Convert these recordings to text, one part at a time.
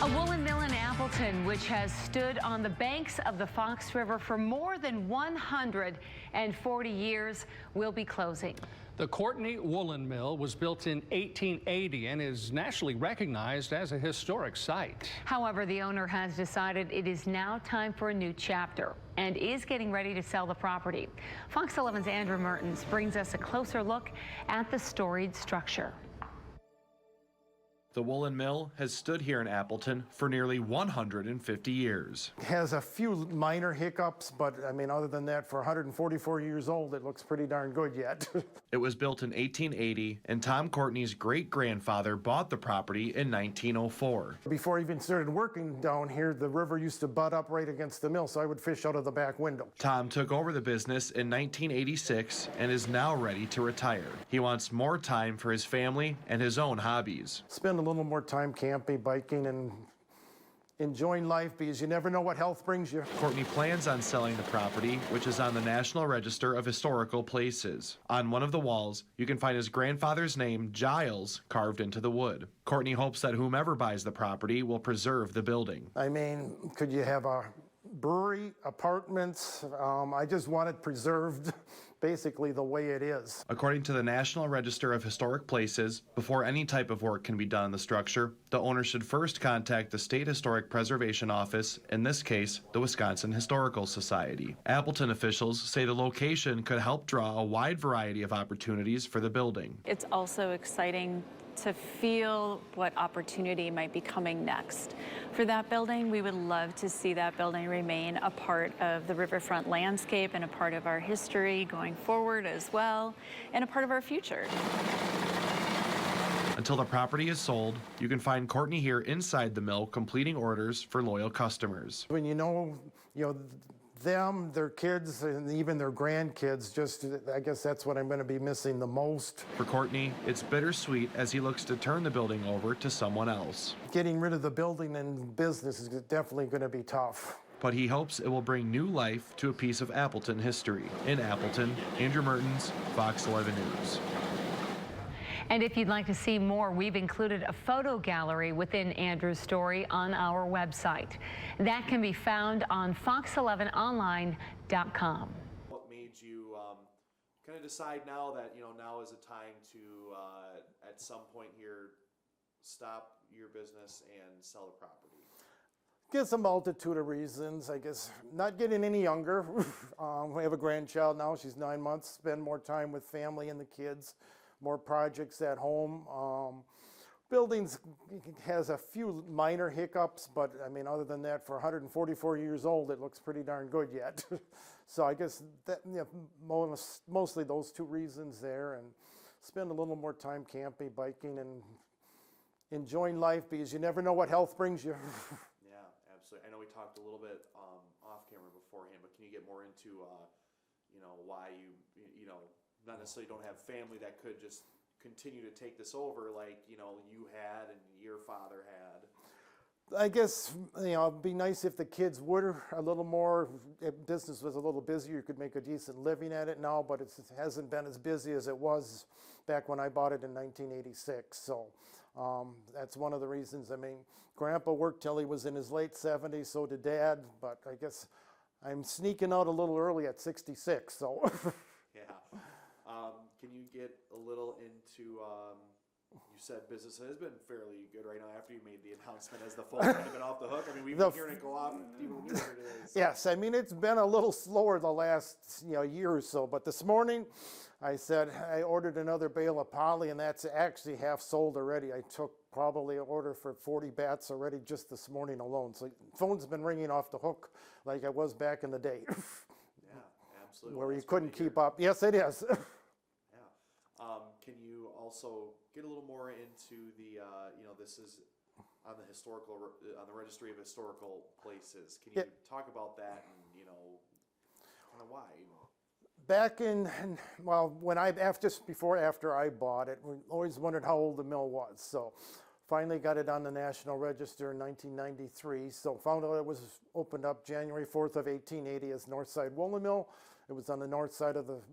A woolen mill in Appleton, which has stood on the banks of the Fox River for more than 140 years, will be closing. The Courtney Woolen Mill was built in 1880 and is nationally recognized as a historic site. However, the owner has decided it is now time for a new chapter and is getting ready to sell the property. Fox 11's Andrew Mertens brings us a closer look at the storied structure. The Woolen Mill has stood here in Appleton for nearly 150 years. It has a few minor hiccups, but I mean, other than that, for 144 years old, it looks pretty darn good yet. It was built in 1880, and Tom Courtney's great-grandfather bought the property in 1904. Before I even started working down here, the river used to butt up right against the mill, so I would fish out of the back window. Tom took over the business in 1986 and is now ready to retire. He wants more time for his family and his own hobbies. Spend a little more time camping, biking, and enjoying life, because you never know what health brings you. Courtney plans on selling the property, which is on the National Register of Historical Places. On one of the walls, you can find his grandfather's name, Giles, carved into the wood. Courtney hopes that whomever buys the property will preserve the building. I mean, could you have a brewery, apartments? I just want it preserved basically the way it is. According to the National Register of Historic Places, before any type of work can be done on the structure, the owner should first contact the State Historic Preservation Office, in this case, the Wisconsin Historical Society. Appleton officials say the location could help draw a wide variety of opportunities for the building. It's also exciting to feel what opportunity might be coming next. For that building, we would love to see that building remain a part of the riverfront landscape and a part of our history going forward as well, and a part of our future. Until the property is sold, you can find Courtney here inside the mill completing orders for loyal customers. When you know them, their kids, and even their grandkids, I guess that's what I'm going to be missing the most. For Courtney, it's bittersweet as he looks to turn the building over to someone else. Getting rid of the building and business is definitely going to be tough. But he hopes it will bring new life to a piece of Appleton history. In Appleton, Andrew Mertens, Fox 11 News. And if you'd like to see more, we've included a photo gallery within Andrew's story on our website. That can be found on fox11online.com. What made you kind of decide now that, now is a time to, at some point here, stop your business and sell the property? Guess a multitude of reasons. I guess not getting any younger. We have a grandchild now. She's 9 months. Spend more time with family and the kids. More projects at home. Buildings has a few minor hiccups, but I mean, other than that, for 144 years old, it looks pretty darn good yet. So I guess that, mostly those two reasons there, and spend a little more time camping, biking, and enjoying life, because you never know what health brings you. Yeah, absolutely. I know we talked a little bit off camera beforehand, but can you get more into, why you not necessarily don't have family that could just continue to take this over like, you had and your father had? I guess, it'd be nice if the kids would a little more, if business was a little busier, you could make a decent living at it now, but it hasn't been as busy as it was back when I bought it in 1986. So that's one of the reasons. I mean, Grandpa worked till he was in his late 70s, so did Dad, but I guess I'm sneaking out a little early at 66, so. Yeah. Can you get a little into, you said business has been fairly good right now after you made the announcement. Has the phone kind of been off the hook? I mean, we've been hearing it go off even when it is. Yes, I mean, it's been a little slower the last year or so, but this morning I said I ordered another bale of poly, and that's actually half sold already. I took probably an order for 40 bats already just this morning alone. So phone's been ringing off the hook like I was back in the day. Yeah, absolutely. Where you couldn't keep up. Yes, it is. Can you also get a little more into the, this is on the on the Registry of Historical Places. Can you talk about that and, kind of why? Back in, after I bought it, we always wondered how old the mill was. So finally got it on the National Register in 1993. So found out it was opened up January 4th of 1880 as Northside Woolen Mill. It was on the north side of the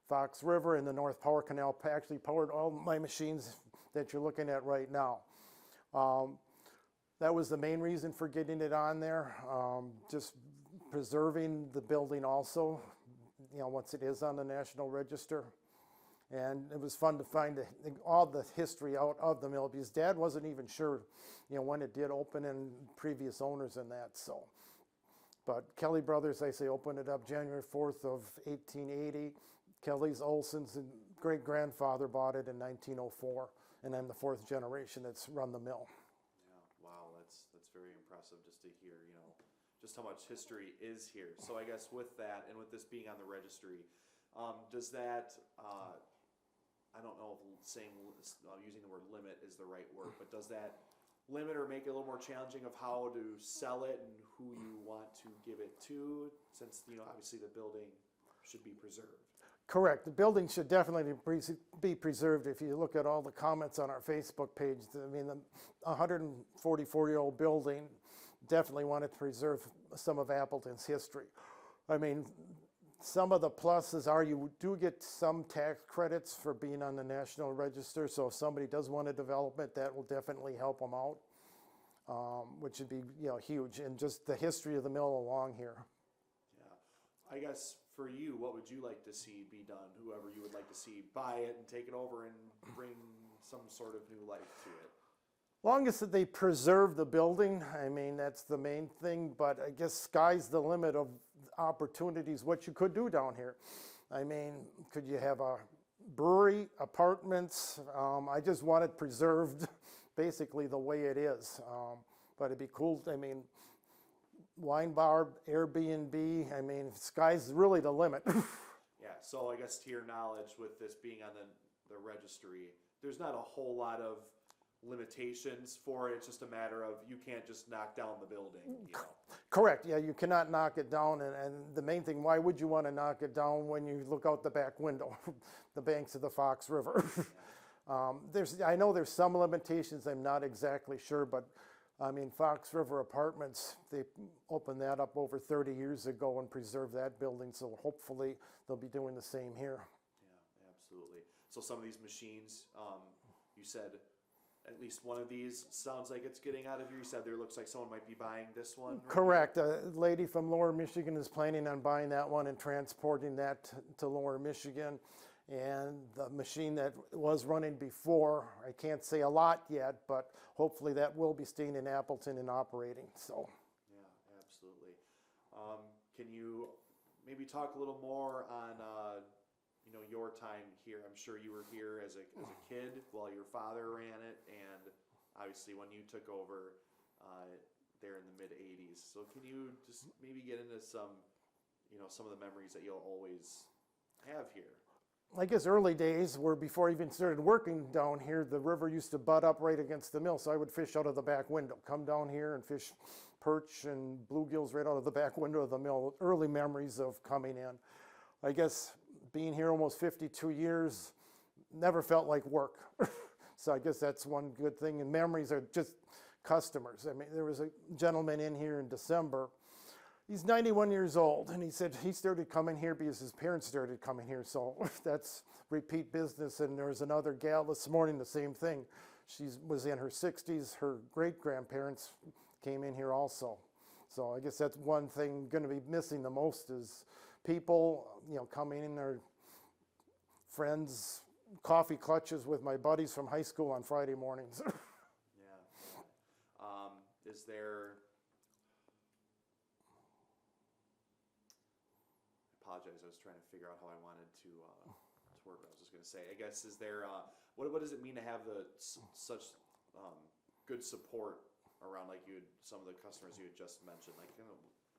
Fox River, and the North Power Canal actually powered all my machines that you're looking at right now. That was the main reason for getting it on there, just preserving the building also, once it is on the National Register. And it was fun to find all the history out of the mill, because Dad wasn't even sure, when it did open and previous owners and that, so. But Kelly Brothers, I say, opened it up January 4th of 1880. Kelly's Olson's great-grandfather bought it in 1904, and I'm the 4th generation that's run the mill. Yeah, wow, that's very impressive just to hear, just how much history is here. So I guess with that, and with this being on the registry, does that, I don't know if using the word limit is the right word, but does that limit or make it a little more challenging of how to sell it and who you want to give it to, since, obviously the building should be preserved? Correct. The building should definitely be preserved. If you look at all the comments on our Facebook page, I mean, the 144-year-old building definitely wanted to preserve some of Appleton's history. I mean, some of the pluses are you do get some tax credits for being on the National Register, so if somebody does want a development, that will definitely help them out, which would be huge, and just the history of the mill along here. Yeah, I guess for you, what would you like to see be done? Whoever you would like to see buy it and take it over and bring some sort of new life to it. Long as they preserve the building, I mean, that's the main thing, but I guess sky's the limit of opportunities, what you could do down here. I mean, could you have a brewery, apartments? I just want it preserved basically the way it is, but it'd be cool. I mean, wine bar, Airbnb, I mean, sky's really the limit. Yeah, so I guess to your knowledge, with this being on the registry, there's not a whole lot of limitations for it. It's just a matter of you can't just knock down the building. Correct. Yeah, you cannot knock it down, and the main thing, why would you want to knock it down when you look out the back window, the banks of the Fox River? I know there's some limitations. I'm not exactly sure, but I mean, Fox River Apartments, they opened that up over 30 years ago and preserved that building, so hopefully they'll be doing the same here. Yeah, absolutely. So some of these machines, you said at least one of these sounds like it's getting out of here. You said there looks like someone might be buying this one. Right? Correct. A lady from Lower Michigan is planning on buying that one and transporting that to Lower Michigan. And the machine that was running before, I can't say a lot yet, but hopefully that will be staying in Appleton and operating. So. Yeah, absolutely. Can you maybe talk a little more on your time here? I'm sure you were here as a kid while your father ran it, and obviously when you took over there in the mid '80s. So can you just maybe get into some of the memories that you'll always have here? I guess early days were before I even started working down here. The river used to butt up right against the mill, so I would fish out of the back window, come down here and fish perch and bluegills right out of the back window of the mill. Early memories of coming in. I guess being here almost 52 years, never felt like work. So I guess that's one good thing. And memories are just customers. I mean, there was a gentleman in here in December. He's 91 years old, and he said he started coming here because his parents started coming here, so that's repeat business. And there was another gal this morning, the same thing. She was in her 60s. Her great-grandparents came in here also. So I guess that's one thing going to be missing the most is people, coming in, their friends, coffee clutches with my buddies from high school on Friday mornings. Yeah. Is there... apologize, I was trying to figure out how I wanted to word what I was just going to say. I guess, is there, what does it mean to have such good support around, like some of the customers you had just mentioned? Like,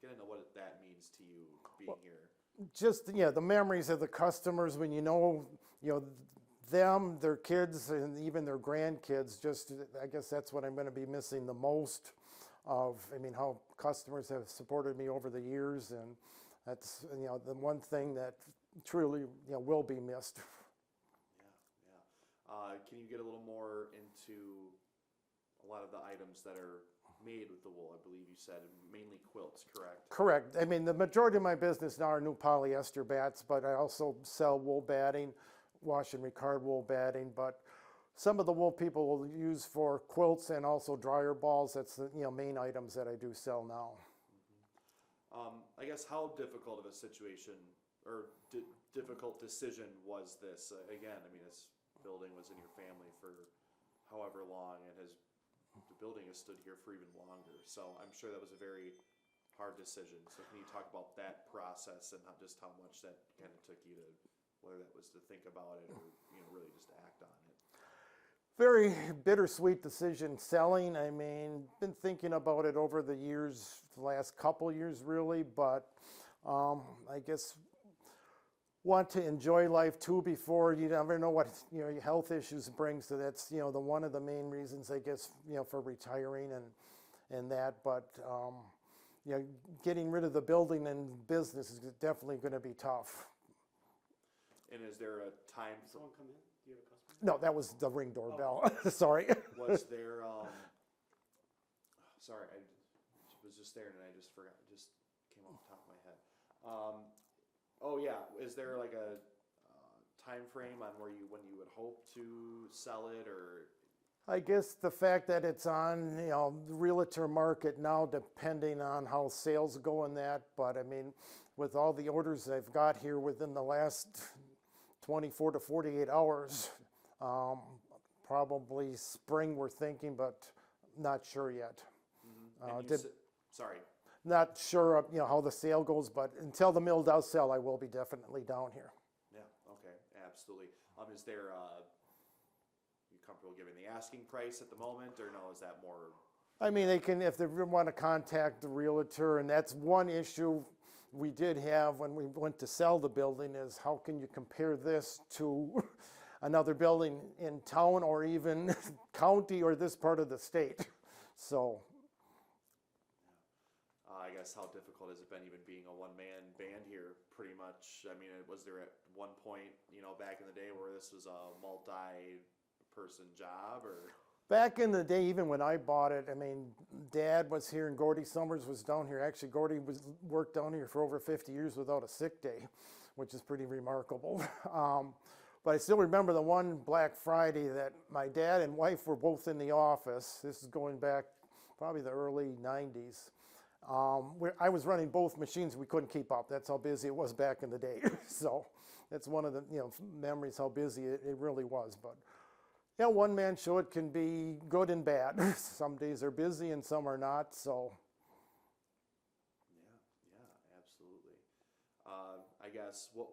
get into what that means to you being here. Just, the memories of the customers when them, their kids, and even their grandkids, I guess that's what I'm going to be missing the most of, how customers have supported me over the years, and that's, the one thing that truly, will be missed. Yeah. Can you get a little more into a lot of the items that are made with the wool? I believe you said mainly quilts, correct? Correct. The majority of my business now are new polyester bats, but I also sell wool batting, wash and recard wool batting, but Some of the wool people will use for quilts and also dryer balls. That's the main items that I do sell now. I guess how difficult of a situation or difficult decision was this? Again, I mean, this building was in your family for however long, and the building has stood here for even longer. So I'm sure that was a very hard decision. So can you talk about that process and just how much that kind of took you to, whether that was to think about it or really just to act on it? Very bittersweet decision selling. I mean, been thinking about it over the years, the last couple years really, but I guess want to enjoy life too before you never know what your health issues bring. So that's the one of the main reasons I guess for retiring and that. But getting rid of the building and business is definitely going to be tough. And is there a time? Someone come in? Do you have a customer? No, that was the Ring doorbell. Sorry. Was there? Sorry, I was just there and I just forgot. It just came off the top of my head. Oh yeah, is there like a time frame on when you would hope to sell it, or? I guess the fact that it's on the realtor market now, depending on how sales go in that. But I mean, with all the orders I've got here within the last 24 to 48 hours, probably spring we're thinking, but not sure yet. Sorry. Not sure of how the sale goes, but until the mill does sell, I will be definitely down here. Yeah. Okay. Absolutely. Is there? You comfortable giving the asking price at the moment, or no? Is that more? I mean, they can, if they want to contact the realtor, and that's one issue we did have when we went to sell the building, is how can you compare this to another building in town or even county or this part of the state? So. I guess how difficult has it been even being a one-man band here, pretty much? I mean, was there at one point, back in the day where this was a multi-person job, or? Back in the day, even when I bought it, I mean, Dad was here and Gordy Summers was down here. Actually, Gordy worked down here for over 50 years without a sick day, which is pretty remarkable. But I still remember the one Black Friday that my dad and wife were both in the office. This is going back probably the early 90s. I was running both machines. We couldn't keep up. That's how busy it was back in the day. So that's one of the memories, how busy it really was. But yeah, one-man show, it can be good and bad. Some days are busy and some are not. So yeah, absolutely. I guess what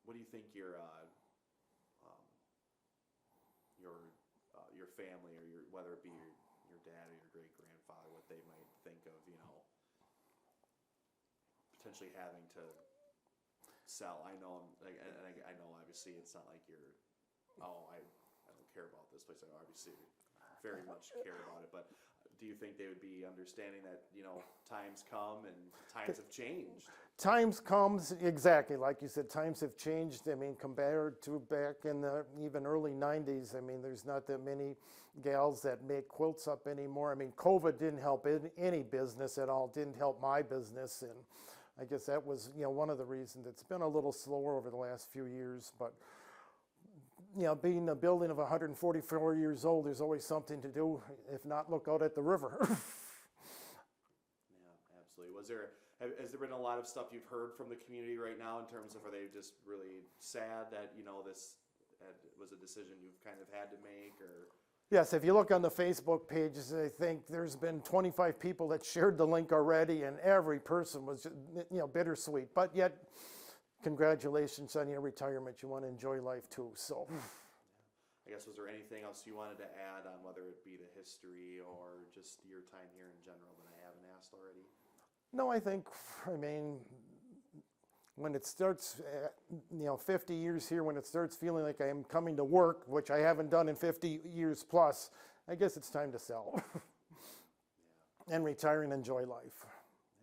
do you think your family, or whether it be your dad or your great-grandfather, what they might think of, potentially having to sell? I know, I know obviously it's not like you're, I don't care about this place. I obviously very much care about it, but do you think they would be understanding that, times come and times have changed? Times comes, exactly, like you said, times have changed. I mean, compared to back in the even early 90s, I mean, there's not that many gals that make quilts up anymore. I mean, COVID didn't help any business at all, didn't help my business, and I guess that was, one of the reasons. It's been a little slower over the last few years, but being a building of 144 years old, there's always something to do. If not, look out at the river. Yeah, absolutely. Has there been a lot of stuff you've heard from the community right now in terms of, are they just really sad that, this was a decision you've kind of had to make, or? Yes, if you look on the Facebook pages, I think there's been 25 people that shared the link already, and every person was, bittersweet. But yet, congratulations on your retirement. You want to enjoy life too, so. I guess, was there anything else you wanted to add on, whether it be the history or just your time here in general, that I haven't asked already? No, I mean, when it starts, 50 years here, when it starts feeling like I'm coming to work, which I haven't done in 50 years plus, I guess it's time to sell and retire and enjoy life.